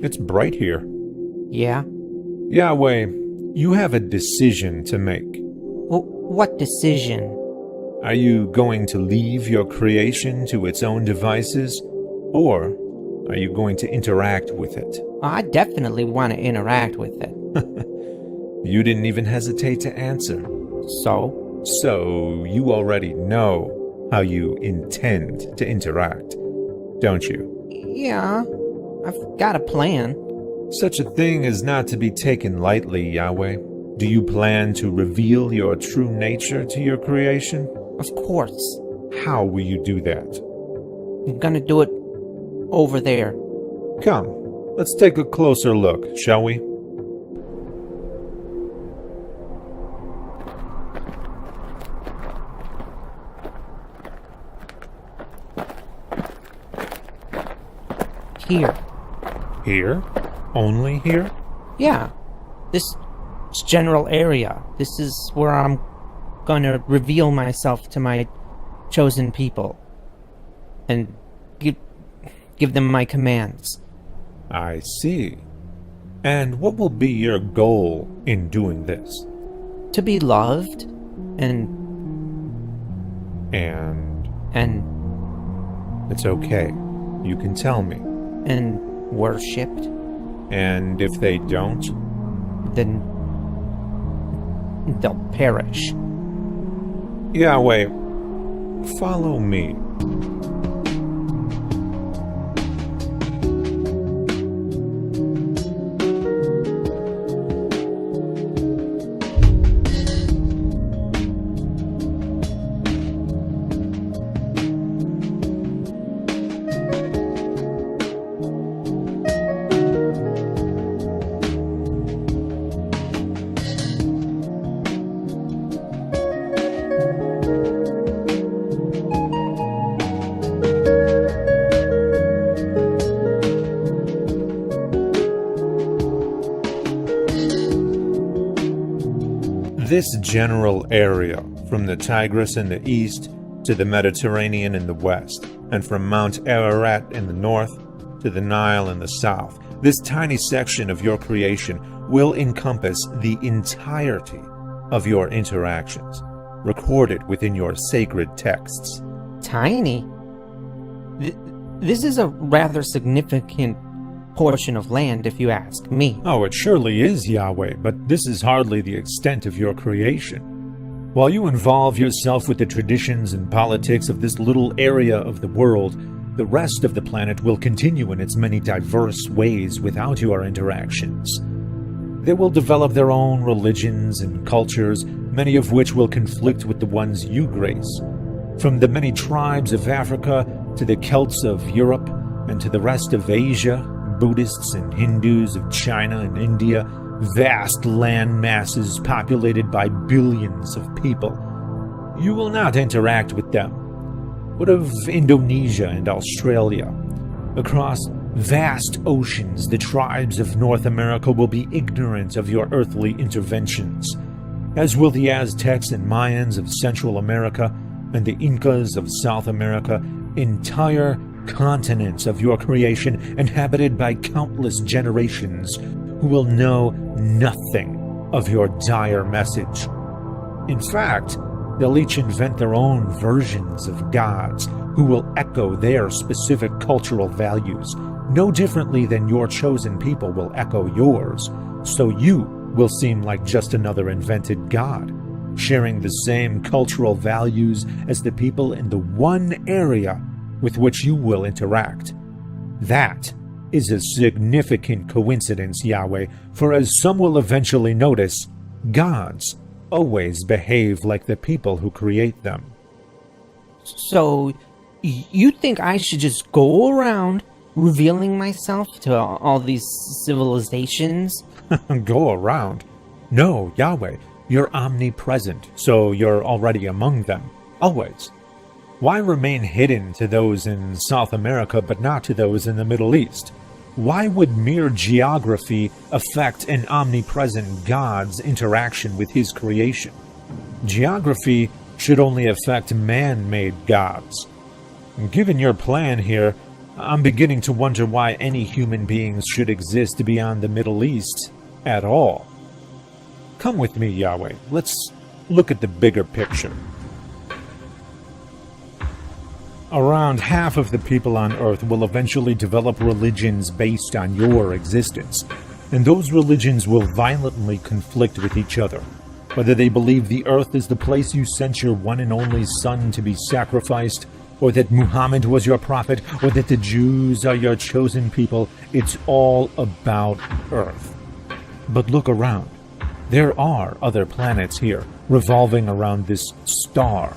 It's bright here. Yeah? Yahweh, you have a decision to make. What decision? Are you going to leave your creation to its own devices, or are you going to interact with it? I definitely want to interact with it. You didn't even hesitate to answer. So? So, you already know how you intend to interact, don't you? Yeah, I've got a plan. Such a thing is not to be taken lightly, Yahweh. Do you plan to reveal your true nature to your creation? Of course. How will you do that? I'm gonna do it over there. Come, let's take a closer look, shall we? Here. Here? Only here? Yeah. This general area. This is where I'm gonna reveal myself to my chosen people. And give them my commands. I see. And what will be your goal in doing this? To be loved and It's okay. You can tell me. and worshipped, And if they don't? then they'll perish. Yahweh, follow me. This general area, from the Tigris in the east to the Mediterranean in the west, and from Mount Ararat in the north to the Nile in the south, this tiny section of your creation will encompass the entirety of your interactions, recorded within your sacred texts. Tiny? This is a rather significant portion of land, if you ask me. Oh, it surely is, Yahweh, but this is hardly the extent of your creation. While you involve yourself with the traditions and politics of this little area of the world, the rest of the planet will continue in its many diverse ways without your interactions. They will develop their own religions and cultures, many of which will conflict with the ones you grace. From the many tribes of Africa to the Celts of Europe and to the rest of Asia, Buddhists and Hindus of China and India, vast land masses populated by billions of people. You will not interact with them. What of Indonesia and Australia? Across vast oceans, the tribes of North America will be ignorant of your earthly interventions, as will the Aztecs and Mayans of Central America and the Incas of South America. Entire continents of your creation inhabited by countless generations who will know nothing of your dire message. In fact, they'll each invent their own versions of gods who will echo their specific cultural values, no differently than your chosen people will echo yours, so you will seem like just another invented god, sharing the same cultural values as the people in the one area with which you will interact. That is a significant coincidence, Yahweh, for as some will eventually notice, gods always behave like the people who create them. So, you think I should just go around revealing myself to all these civilizations? Go around? No, Yahweh, you're omnipresent, so you're already among them. Always. Why remain hidden to those in South America but not to those in the Middle East? Why would mere geography affect an omnipresent God's interaction with his creation? Geography should only affect man-made gods. Given your plan here, I'm beginning to wonder why any human beings should exist beyond the Middle East at all. Come with me, Yahweh. Let's look at the bigger picture. Around half of the people on Earth will eventually develop religions based on your existence, and those religions will violently conflict with each other. Whether they believe the Earth is the place you sent your one and only son to be sacrificed, or that Muhammad was your prophet, or that the Jews are your chosen people, it's all about Earth. But look around. There are other planets here, revolving around this star.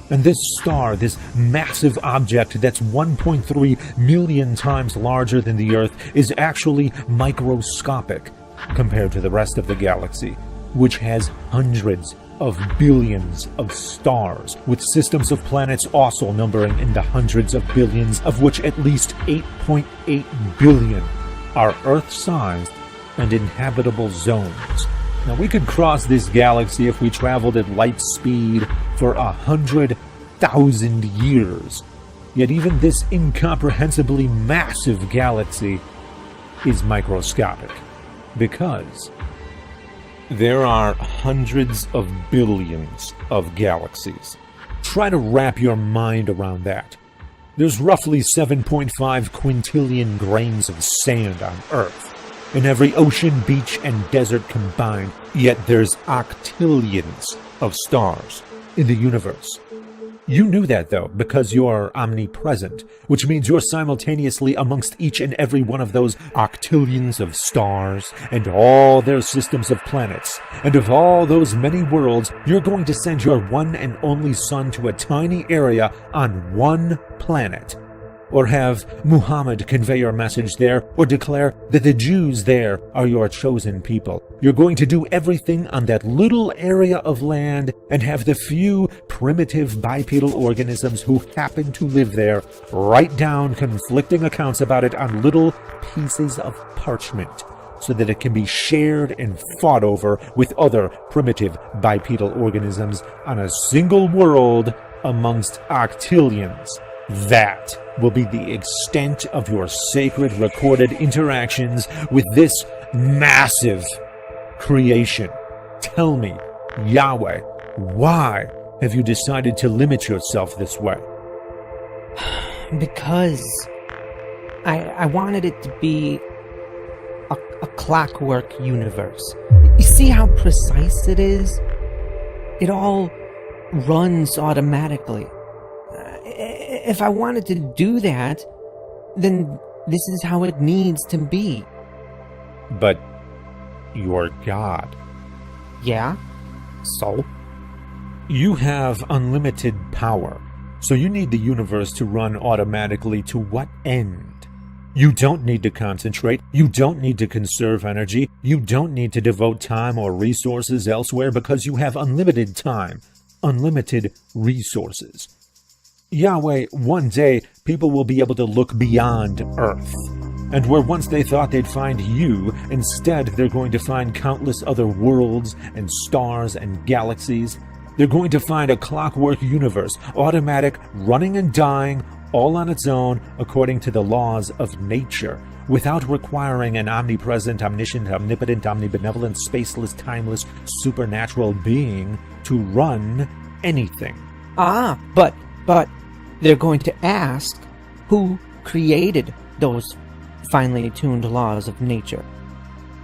And this star, this massive object that's 1.3 million times larger than the Earth, is actually microscopic compared to the rest of the galaxy, which has hundreds of billions of stars, with systems of planets also numbering in the hundreds of billions, of which at least 8.8 billion are Earth-sized and inhabitable zones. Now, we could cross this galaxy if we traveled at light speed for 100,000 years. Yet even this incomprehensibly massive galaxy is microscopic, because there are hundreds of billions of galaxies. Try to wrap your mind around that. There's roughly 7.5 quintillion grains of sand on Earth, in every ocean, beach, and desert combined, yet there's octillions of stars in the universe. You knew that, though, because you're omnipresent, which means you're simultaneously amongst each and every one of those octillions of stars and all their systems of planets. And of all those many worlds, you're going to send your one and only son to a tiny area on one planet. Or have Muhammad convey your message there, or declare that the Jews there are your chosen people. You're going to do everything on that little area of land and have the few primitive bipedal organisms who happen to live there write down conflicting accounts about it on little pieces of parchment, so that it can be shared and fought over with other primitive bipedal organisms on a single world amongst octillions. That will be the extent of your sacred recorded interactions with this massive creation. Tell me, Yahweh, why have you decided to limit yourself this way? Because I wanted it to be a clockwork universe. You see how precise it is? It all runs automatically. If I wanted to do that, then this is how it needs to be. But you're God. Yeah? So? You have unlimited power, so you need the universe to run automatically. To what end? You don't need to concentrate, you don't need to conserve energy, you don't need to devote time or resources elsewhere, because you have unlimited time, unlimited resources. Yahweh, one day, people will be able to look beyond Earth. And where once they thought they'd find you, instead they're going to find countless other worlds and stars and galaxies. They're going to find a clockwork universe, automatic, running and dying, all on its own, according to the laws of nature, without requiring an omnipresent, omniscient, omnipotent, omnibenevolent, spaceless, timeless, supernatural being to run anything. But they're going to ask who created those finely tuned laws of nature.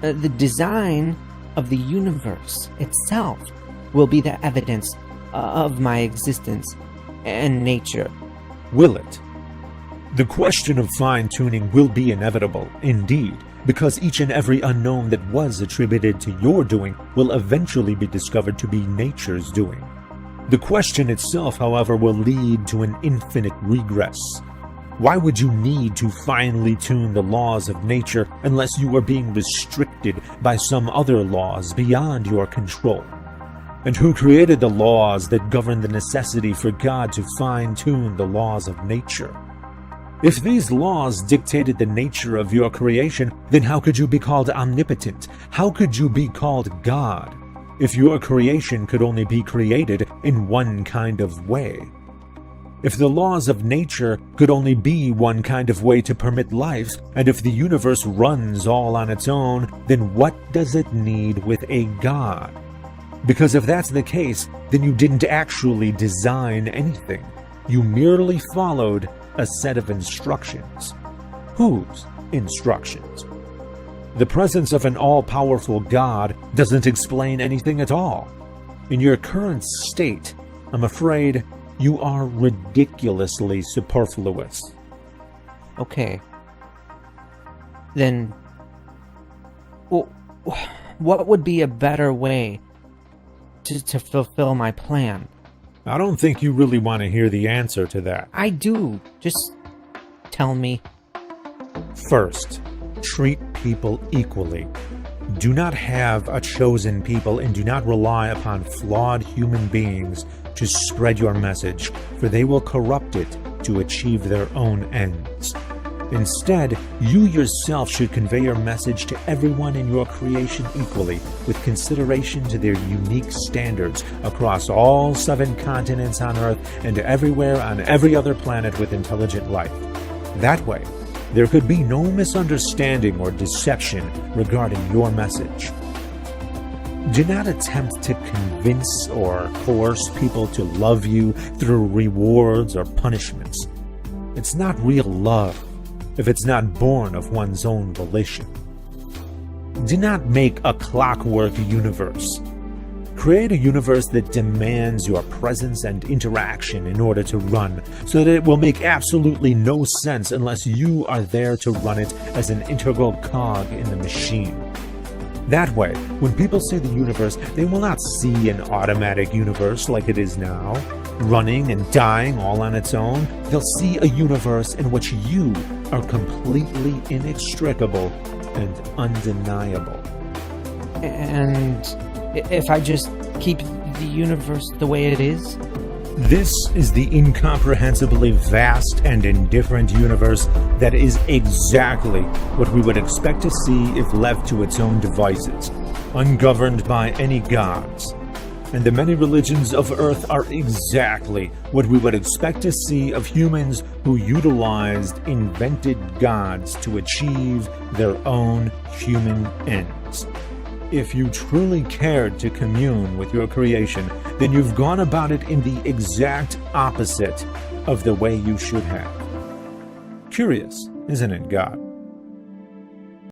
The design of the universe itself will be the evidence of my existence and nature. Will it? The question of fine-tuning will be inevitable, indeed, because each and every unknown that was attributed to your doing will eventually be discovered to be nature's doing. The question itself, however, will lead to an infinite regress. Why would you need to finely tune the laws of nature unless you are being restricted by some other laws beyond your control? And who created the laws that govern the necessity for God to fine-tune the laws of nature? If these laws dictated the nature of your creation, then how could you be called omnipotent? How could you be called God, if your creation could only be created in one kind of way? If the laws of nature could only be one kind of way to permit life, and if the universe runs all on its own, then what does it need with a god? Because if that's the case, then you didn't actually design anything. You merely followed a set of instructions. Whose instructions? The presence of an all-powerful God doesn't explain anything at all. In your current state, I'm afraid you are ridiculously superfluous. Okay. Then, what would be a better way to fulfill my plan? I don't think you really want to hear the answer to that. I do. Just tell me. First, treat people equally. Do not have a chosen people, and do not rely upon flawed human beings to spread your message, for they will corrupt it to achieve their own ends. Instead, you yourself should convey your message to everyone in your creation equally, with consideration to their unique standards across all 7 continents on Earth and everywhere on every other planet with intelligent life. That way, there could be no misunderstanding or deception regarding your message. Do not attempt to convince or coerce people to love you through rewards or punishments. It's not real love if it's not born of one's own volition. Do not make a clockwork universe. Create a universe that demands your presence and interaction in order to run, so that it will make absolutely no sense unless you are there to run it as an integral cog in the machine. That way, when people say the universe, they will not see an automatic universe like it is now, running and dying all on its own. They'll see a universe in which you are completely inextricable and undeniable. And if I just keep the universe the way it is? This is the incomprehensibly vast and indifferent universe that is exactly what we would expect to see if left to its own devices, ungoverned by any gods. And the many religions of Earth are exactly what we would expect to see of humans who utilized invented gods to achieve their own human ends. If you truly cared to commune with your creation, then you've gone about it in the exact opposite of the way you should have. Curious, isn't it, God?